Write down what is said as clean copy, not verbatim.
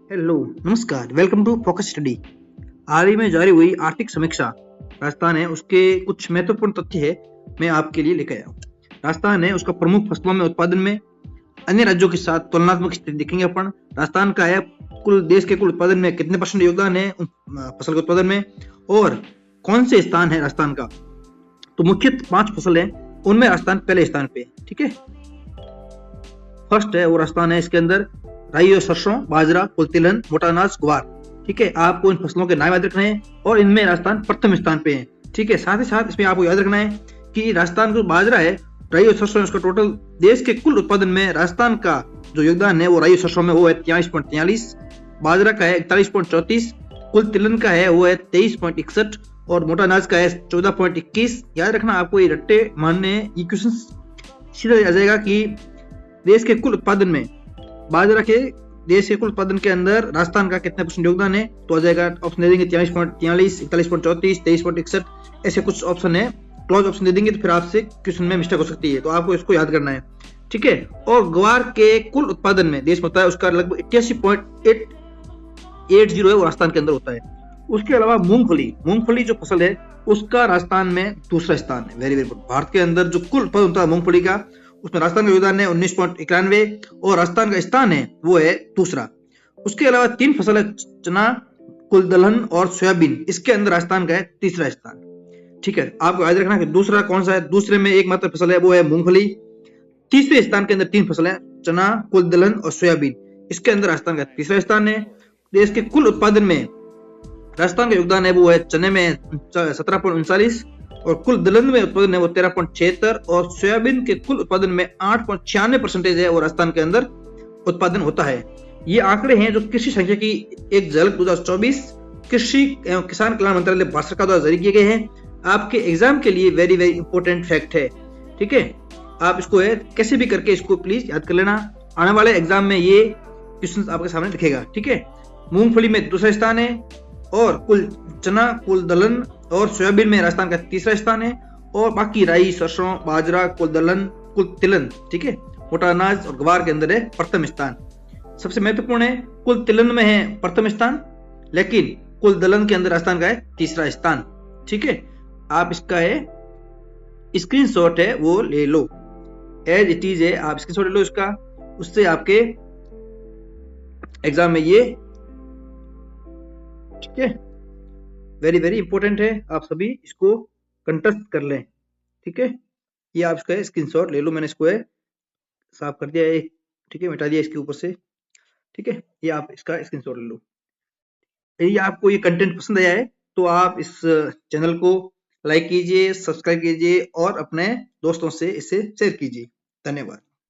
Hello, नमस्कार। Welcome to focus study. हाल ही में जारी हुई आर्थिक समीक्षा राजस्थान है उसके कुछ महत्वपूर्ण तथ्य है मैं आपके लिए लेकर आया हूँ। राजस्थान है उसका प्रमुख फसलों में उत्पादन में अन्य राज्यों के साथ तुलनात्मक स्थिति देखेंगे अपन। राजस्थान का है कुल देश के कुल उत्पादन में कितने % योगदान है फसल के उत्पादन में, और कौन से स्थान है राजस्थान का। तो मुख्य 5 फसल है, उनमें राजस्थान पहले स्थान पे है। ठीक है, फर्स्ट है वो राजस्थान है, इसके अंदर राई और सरसों, बाजरा, कुलतिलहन, मोटा अनाज, ग्वार। ठीक है, आपको इन फसलों के नाम याद रखना है और इनमें राजस्थान प्रथम स्थान पे है। ठीक है, साथ ही साथ इसमें आपको याद रखना है कि राजस्थान का बाजरा है, राई और सरसों, उसका टोटल देश के कुल उत्पादन में राजस्थान का जो योगदान है वो राई और सरसों में वो है 43.43, बाजरा का है 41.34, कुलतिलहन का है वो है 23.61 और मोटा अनाज का है 14.21। याद रखना, आपको ये रट्टे मानने, ये क्वेश्चन सीधा आ जाएगा कि देश के कुल उत्पादन में बाजरा के देश के कुल उत्पादन के अंदर राजस्थान का कितने % योगदान है, तो आ जाएगा ऑप्शन दे देंगे 43.43, 41.34, 23.61, ऐसे कुछ ऑप्शन है। क्लोज ऑप्शन दे देंगे तो फिर आपसे क्वेश्चन में मिस्टेक हो सकती है, तो आपको इसको याद करना है। ठीक है, और ग्वार के कुल उत्पादन में देश में होता है उसका लगभग 88.80 है, वो राजस्थान के अंदर होता है। उसके अलावा मूंगफली जो फसल है उसका राजस्थान में दूसरा स्थान है। वेरी वेरी भारत के अंदर जो कुल उत्पादन होता है मूंगफली का, उसमें राजस्थान का योगदान है 19.91 और राजस्थान का स्थान है वो है दूसरा। उसके अलावा 3 फसल है, चना, कुलदलहन और सोयाबीन, इसके अंदर राजस्थान का है तीसरा स्थान। ठीक है, आपको याद रखना कि दूसरा कौन सा है, दूसरे में एकमात्र फसल है वो है मूंगफली। तीसरे स्थान के अंदर 3 फसल है, चना, कुलदलहन और सोयाबीन, इसके अंदर राजस्थान का तीसरा स्थान है। देश के कुल उत्पादन में राजस्थान का योगदान है वो है चने में 17.39 और कुल दलहन में उत्पादन है वो 13.76 और सोयाबीन के कुल उत्पादन में 8.96% है वो राजस्थान के अंदर उत्पादन होता है। ये आंकड़े हैं जो कृषि संख्या की एक झलक 2024 कृषि एवं किसान कल्याण मंत्रालय भारत सरकार द्वारा जारी किए गए हैं। आपके एग्जाम के लिए वेरी वेरी इंपॉर्टेंट फैक्ट है। ठीक है, आप इसको है कैसे भी करके इसको प्लीज याद कर लेना, आने वाले एग्जाम में ये क्वेश्चन आपके सामने दिखेगा। ठीक है, मूंगफली में दूसरा स्थान है और कुल चना, कुल दलहन और सोयाबीन में राजस्थान का तीसरा स्थान है और बाकी राई, सरसों, बाजरा, कुलदलहन, कुलतिलहन, ठीक है, मोटा अनाज और ग्वार के अंदर है प्रथम स्थान। सबसे महत्वपूर्ण है कुलतिलहन में है प्रथम स्थान, लेकिन कुलदलहन के अंदर राजस्थान का है तीसरा स्थान। ठीक है, आप इसका है स्क्रीनशॉट है वो ले लो, एज इट इज है, आप स्क्रीनशॉट ले लो इसका, उससे आपके एग्जाम में ये, ठीक है, वेरी वेरी इंपॉर्टेंट है, आप सभी इसको कंटेस्ट कर लें। ठीक है, ये आप इसका स्क्रीनशॉट ले लो, मैंने इसको है साफ कर दिया है। ठीक है, मिटा दिया इसके ऊपर से। ठीक है, ये आप इसका स्क्रीनशॉट ले लो। यदि आपको ये कंटेंट पसंद आया है तो आप इस चैनल को लाइक कीजिए, सब्सक्राइब कीजिए और अपने दोस्तों से इसे शेयर कीजिए। धन्यवाद।